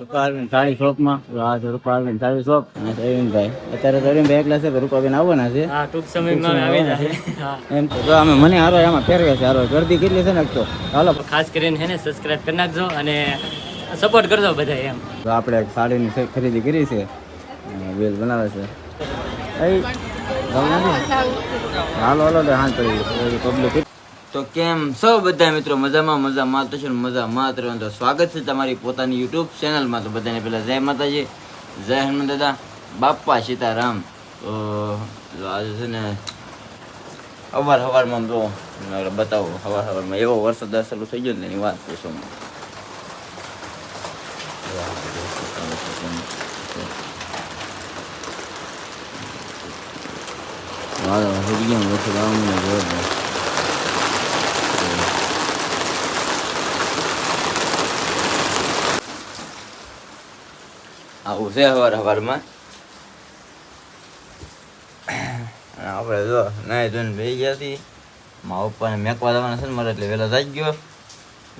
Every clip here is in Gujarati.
રૂપાલબેન સાડી શોપમાં આ છે રૂપાલબેન સાડી શોપ અને રવિનભાઈ અત્યારે રવિનભાઈ એકલા છે કે રૂપાબેન આવવાના છે. હા, ટૂંક સમયમાં આવી જશે. હા, એમ તો અમે મને હારો એમાં ફેરવે છે હારો ગરદી કેટલી છે ને તો હાલો ખાસ કરીને હે ને સબસ્ક્રાઇબ કરી નાખજો અને સપોર્ટ કરજો બધા એમ. તો આપણે એક સાડીની ખરીદી કરી છે બેલ બનાવે છે. હાલો હાલો હાથ પડી પબ્લિક. તો કેમ સૌ બધા મિત્રો મજામાં મજામાં તો છે મજામાં તો સ્વાગત છે તમારી પોતાની યુટ્યુબ ચેનલમાં. તો બધાને પહેલાં જય માતાજી, જય હનુમાન દાદા, બાપા સીતારામ. તો આજે છે ને સવારમાં જો બતાવો સવારમાં એવો વરસાદ ચાલુ થઈ ગયો ને એની વાત પૂછો. આવું છે સવારમાં આપણે જો નાઈ ધોઈને બેસી ગયા હતી. મારા પપ્પાને મેકવા જવાના છે ને મારે એટલે વહેલા થઈ ગયો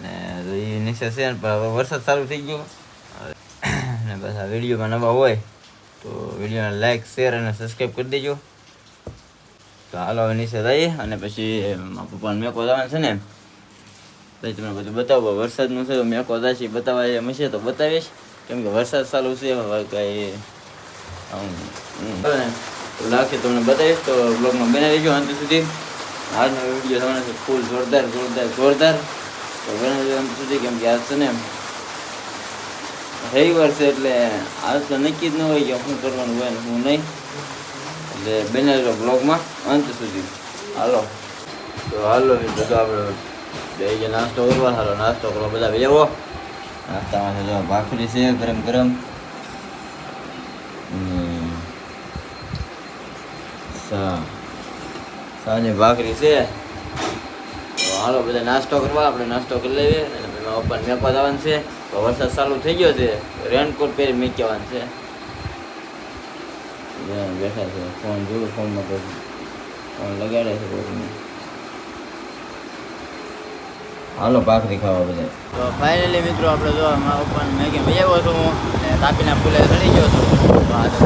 ને એ નીચે છે ને પણ હવે વરસાદ ચાલુ થઈ ગયો ને બસ આ વિડીયોમાં નવા હોય તો વિડીયોને લાઈક શેર અને સબસ્ક્રાઈબ કરી દેજો. તો હાલો હવે નીચે જઈએ અને પછી મારા પપ્પાને મેકવા જવાના છે ને પછી તમને બધું બતાવો. વરસાદનું છે તો મેકવા જશે બતાવવા એમ હશે તો બતાવીશ કેમ કે વરસાદ ચાલુ છે કાંઈ લાગશે તમને બતાવીશ. તો બ્લોગમાં બનાવી દેજો અંત સુધી. આજનો વિડીયો થવાનો છે ફૂલ જોરદાર તો બનાવી અંત સુધી કેમ કે આજ છે ને રવિવાર છે એટલે આજ તો નક્કી જ ન હોય કે શું કરવાનું હોય ને શું નહીં. એટલે બનાવી દો બ્લોગમાં અંત સુધી. હાલો તો હાલો બધું આપણે બે નાસ્તો કરવા. હાલો નાસ્તો કરવા બધા બેવો. નાસ્તામાં જો ભાખરી છે ગરમ ગરમ, સાંજે ભાખરી છે. તો હાલો બધા નાસ્તો કરવા. આપણે નાસ્તો કરી લઈએ અને પપ્પાને મેકવા જવાનું છે. તો વરસાદ ચાલુ થઈ ગયો છે, રેનકોટ પહેરી મેકવાનું છે. બેઠા છે ફોન જોયું, ફોનમાં ફોન લગાડે છે કોઈને. હાલો ભાખરી ખાવા બધા. તો ફાઇનલી મિત્રો આપણે જો મારા પપ્પાને મેગી લઈ આવ્યો છું અને તાપીના ફૂલે ચડી ગયો છું. તો આજે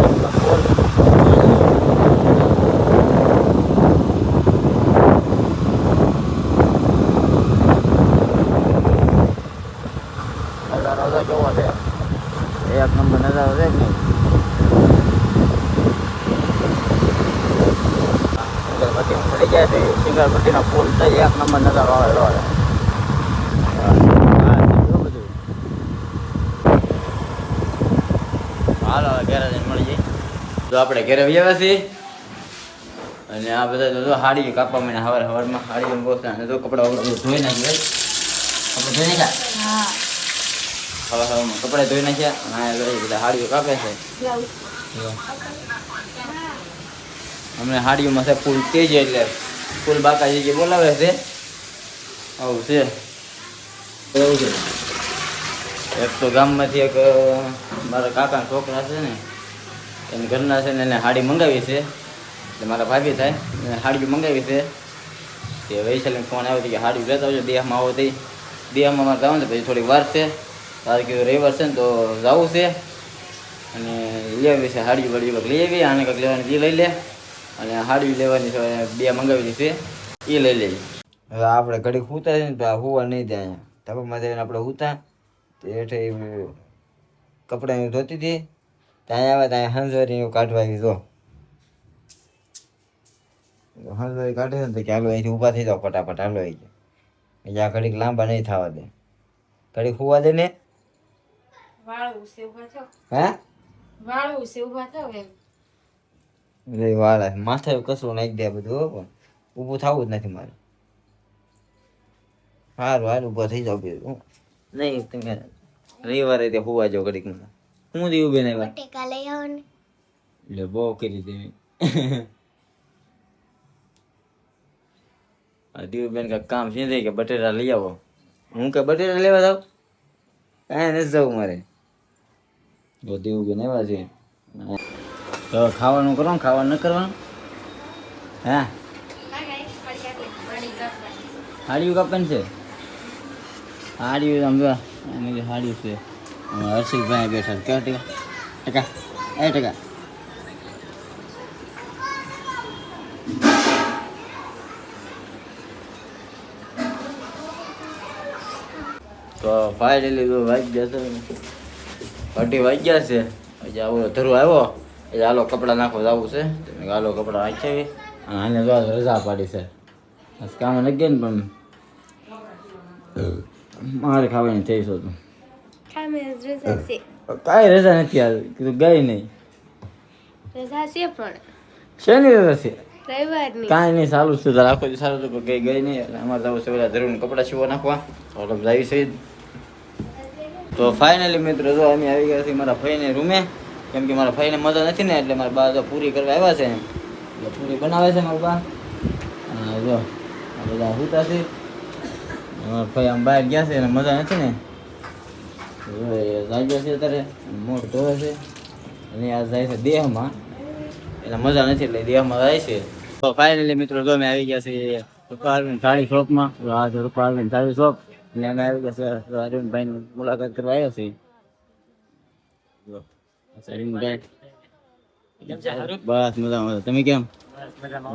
કેવો છે, એક નંબર નજારો છે કે નહીં. પડી જાય છે સિંગરપટ્ટીના ફૂલ થઈ એક નંબર નજારો આવેલો છે. હાલો ઘેરે જઈને મળી જાય. તો આપણે ઘેરે આવ્યા છીએ અને આ બધા તો હાડી કાપવા મને સવારમાં હાડી બહુ જો કપડાં ધોઈ નાખ્યા. આપણે ધોઈ નાખ્યા સવારમાં કપડાં ધોઈ નાખ્યા અને બધા હાડીઓ કાપે છે. અમને હાડીઓમાં છે ફૂલ તેજ એટલે ફૂલ બાકાજી જે બોલાવે છે આવું છે. એવું છે. એક તો ગામમાંથી એક મારા કાકાના છોકરા છે ને એને ઘરના છે ને એને હાડી મંગાવી છે. એટલે મારા ભાભી થાય એને હાડીઓ મંગાવી છે. તે વૈશાલીને ફોન આવ્યો કે હાડીઓ લેતા આવજો દેહમાં આવો તે દેહમાં મારે જવાનું છે. પછી થોડીક વાર છે તારે કીધું રવિવાર છે ને તો જવું છે અને લઈ આવી છે હાડીઓ વાડીઓ લઈ આવી. આને કંઈક લેવાની જે લઈ લે અને હાડીઓ લેવાની છે બે મંગાવેલી છે એ લઈ લઈએ. હવે આપણે ઘડીક સૂતા છે ને તો હુવા નહીં દે. અહીંયા ધાબામાં જઈને આપણે સૂતા તો હેઠે કપડાં ધોતી હતી ત્યાં આવે ત્યાં હંસવારી એવું કાઢવા આવી. જો હંસવારી કાઢે ને તો કે હાલો અહીંથી ઊભા થઈ જાઓ ફટાફટ હાલો આવી જાય. એટલે આ ઘડીક લાંબા નહીં થવા દે. ઘડીક સુવા દે ને. હે વાળા માથે કચરું નાખી દે બધું પણ ઊભું થવું જ નથી મારે. સારું હાલ ઊભા થઈ જાવ બીજું નહીં. તમે રવિવારે ત્યાં હોવા જાવ ઘડીક માં. હું દીવું બેન આવ્યા એટલે બહુ કરી દેવી. દીવુબેન કાંઈક કામ છે કે બટેટા લઈ આવો. હું કે બટેટા લેવા જાઉં કાંઈ નથી જવું મારે. તો દીવુબેન આવ્યા છે. તો ખાવાનું કરો ને ખાવાનું ન કરવાનું. હા હાડીયું કાપવાની છે. હાડીયું સમજો હાડીયું છે હર્ષિલભાઈ બેઠા છે. કેવા ટકા ટકા એ ટકા તો ફાઇનલી તો વાગી ગયા છે, અઢી વાગ્યા છે. હજી આવો ધરું આવ્યો એટલે હાલો કપડાં નાખવા જવું છે. તમે હાલો કપડાં નાખી અને આને જો રજા પાડી છે. કામ નથી ગયા ને પણ મારે ખાવાની થઈ છું. કાંઈ રજા નથી યાર, કીધું ગઈ નહીં. રજા છે પણ શેની રજા છે? રવિવારની. કાંઈ નહીં, સારું છે તારે આખો સારું હતું પણ ગઈ નહીં. એટલે અમારે જવું છે બધા ધરું કપડાં સીવવા નાખવા. તો જાય છે. તો ફાઇનલી મિત્રો જો અમે આવી ગયા છીએ મારા ભાઈને રૂમે, કેમ કે મારા ભાઈને મજા નથી ને એટલે મારા બા પૂરી કરવા આવ્યા છે. એટલે પૂરી બનાવે છે મારા બા. અને જો આ બધા સૂતા છે. મારા ભાઈ આમ બહાર ગયા છે અને મજા નથી ને જાગ્યો છે અત્યારે, મોઢ ધોવે છે અને આ જાય છે દેહમાં, એટલે મજા નથી એટલે દેહમાં જાય છે. તો ફાઇનલી મિત્રો જો અમે આવી ગયા છીએ રૂપા અરવિંદ સાડી શોપમાં. આ છે રૂપા અરવિંદ સાડી શોપ. એટલે અમે આવી ગયા છે અરવિંદભાઈની મુલાકાત કરવા આવ્યા છીએ. અરવિંદભાઈ બસ મજામાં. તમે કેમ?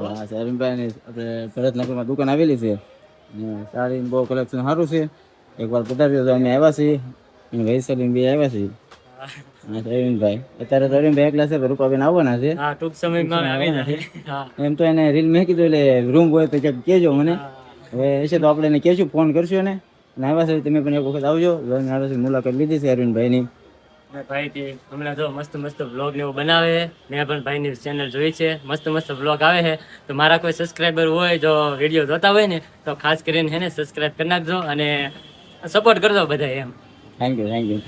બસ અરવિંદભાઈની આપણે ભરતનગરમાં દુકાન આવેલી છે અને સાડી બહુ કલેક્શન સારું છે. એકવાર પધાર્યો તો અમે આવ્યા છીએ અને વૈશાલી બી આવ્યા છીએ. અરવિંદભાઈ અત્યારે તો અરવિંદભાઈ એકલા છે, રૂપાબેન આવવાના છે. હા, ટૂંક સમયમાં આવી જશે. હા, એમ તો એને રીલ મેં કીધું એટલે રૂમ હોય તો ક્યાંક કહેજો મને. હવે હશે તો આપણે એને કહેશું, ફોન કરશું ને. અને આવ્યા છે તમે પણ એક વખત આવજો. મુલાકાત લીધી છે અરવિંદભાઈની. ભાઈ તે હમણાં જો મસ્ત મસ્ત બ્લોગ ને એવું બનાવે છે. મેં પણ ભાઈની ચેનલ જોઈ છે, મસ્ત મસ્ત બ્લોગ આવે છે. તો મારા કોઈ સબસ્ક્રાઈબર હોય જો વિડીયો જોતા હોય ને તો ખાસ કરીને હે ને સબસ્ક્રાઈબ કરી નાખજો અને સપોર્ટ કરજો બધા એમ. Thank you thank you.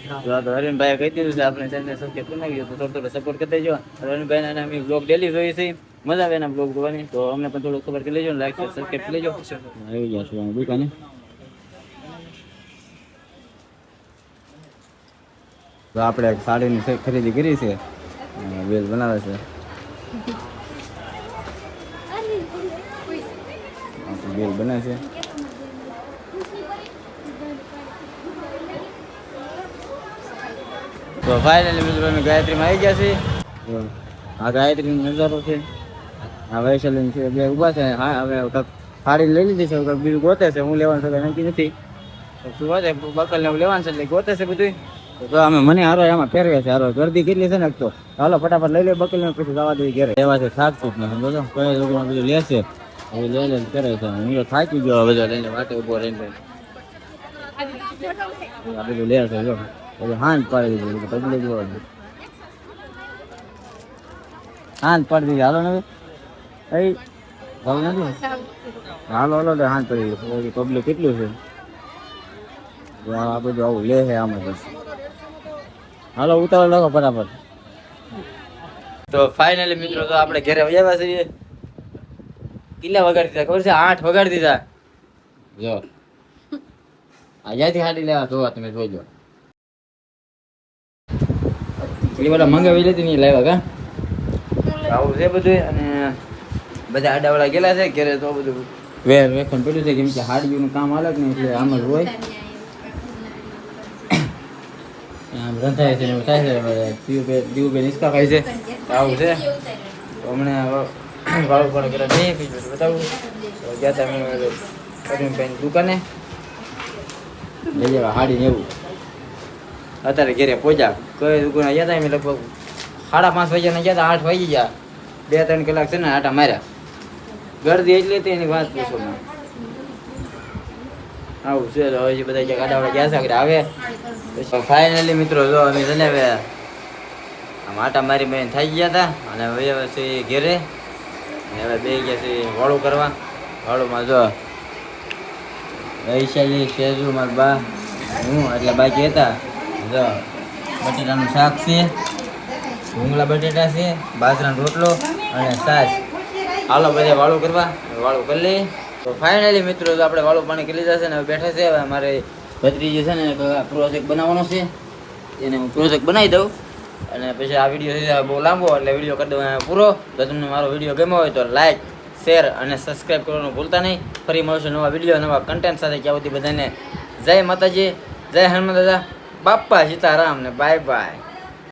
તો અરવિંદભાઈએ કહી દીધું છે આપણે ચેનલ સબસ્ક્રાઈબ કરી નાખજો તો થોડું થોડું સપોર્ટ કરી દેજો. અરવિંદભાઈના અમે બ્લોગ ડેલી જોઈએ છીએ, મજા આવે એના બ્લોગ જોવાની. તો અમને પણ થોડું ખબર કરી લેજો, લાઈક સબસ્ક્રાઈબ કરી લેજો. આવી ગયા છું દુકાને. તો આપણે સાડીની ખરીદી કરી છે, બેલ બનાવે છે. બેલ બને છે. તો ફાઇનલી મિત્રો અમે ગાયત્રીમાં આવી ગયા છીએ. આ ગાયત્રીનો નજારો છે. આ વૈશાલી છે, બે ઊભા છે. હા હવે સાડી લઈ લીધી છે, બીજું ગોતે છે. હું લેવાનું છે નક્કી નથી. શું વાત બકલ ને લેવાનું છે એટલે ગોતે છે બધું. તો અમે મને હારો એમાં ફેરવે છે. હારો ગરદી કેટલી છે ને તો હાલો ફટાફટ લઈ લે બકલ ને પછી જવા દઈએ ઘરે. એવા છે થાકતું જ નથી બધું, કઈ લોકોમાં બધું લેશે હવે લઈ લે કરે છે. હું તો થાકી ગયો બધા લઈને વાટે ઉભો રહીને. આ બધું લે છે જો બધું હાંજ પાડી દીધું પગલે જોવા હાંજ પાડી દીધી. હાલો ને એ ભાવ નથી. હાલો હાલો હાંજ પડી દીધું. પબ્લિક કેટલું છે આ બધું આવું લે છે આમાં. બસ હાલો ઉતારો લખો ફટાફટ. તો ફાઇનલી મિત્રો તો આપણે ઘરે આવ્યા છીએ. કેટલા વગાડી દીધા ખબર છે? 8 વગાડી દીધા. જો અહીંયાથી હાડી લેવા જોવા તમે જોઈજો. એ બધા મંગાવી લીધી નહીં લાવ્યા કા આવું છે બધું. અને બધા આડાવાળા ગયેલા છે ઘરે તો બધું વેખણ પડ્યું છે, કેમ કે હાડીઓનું કામ અલગ ને એટલે આમ જ હોય. આમ રંધાય છે એવું થાય છે. દીવું નિષ્કા ખાય છે આવું છે. તો હમણાં વાળું પણ કરે નહીં બીજું બતાવું. ગયા હતા અમે અરવિંદભાઈની દુકાને લઈ જવા હાડીને એવું. અત્યારે ઘરે પહોંચ્યા. કઈ દુકાને ગયા હતા અમે લગભગ 5:30 વાગ્યાના ગયા હતા. 8 વાગી ગયા. 2-3 કલાક છે ને આટા માર્યા. ગરદી એટલી હતી એની વાત પૂછો. આવું છે. હવે બધા ગાડાવાળા ગયા છે આવે. ફાઇનલી મિત્રો જો અમે જણાવે આમ આટા મારી મારીને થઈ ગયા હતા અને હવે પછી ઘેરે હવે બે ગયા છે વાળું કરવા. વાળુમાં જો વૈશાલી શેજુ મારા બા હું એટલે બાકી હતા. જો બટેટાનું શાક છે, ભૂંગળા બટેટા છે, બાજરાનો રોટલો અને છાશ. હાલો બધે વાળું કરવા. વાળું કરી લઈએ. તો ફાઇનલી મિત્રો તો આપણે વાળું પાણી કરી લીધા છે ને હવે બેઠા છે. હવે અમારે ભત્રીજી છે ને પ્રોજેક્ટ બનાવવાનો છે, એને હું પ્રોજેક્ટ બનાવી દઉં અને પછી આ વિડીયો છે બહુ લાંબો એટલે વિડીયો કરી દઉં પૂરો. તો તમને મારો વિડીયો ગમ્યો હોય તો લાઈક, શેર અને સબસ્ક્રાઈબ કરવાનું ભૂલતા નહીં. ફરી મળશું નવા વિડીયો નવા કન્ટેન્ટ સાથે. ત્યાં સુધી બધાને જય માતાજી, જય હનુમાન દાદા, બાપા સીતારામ ને બાય બાય.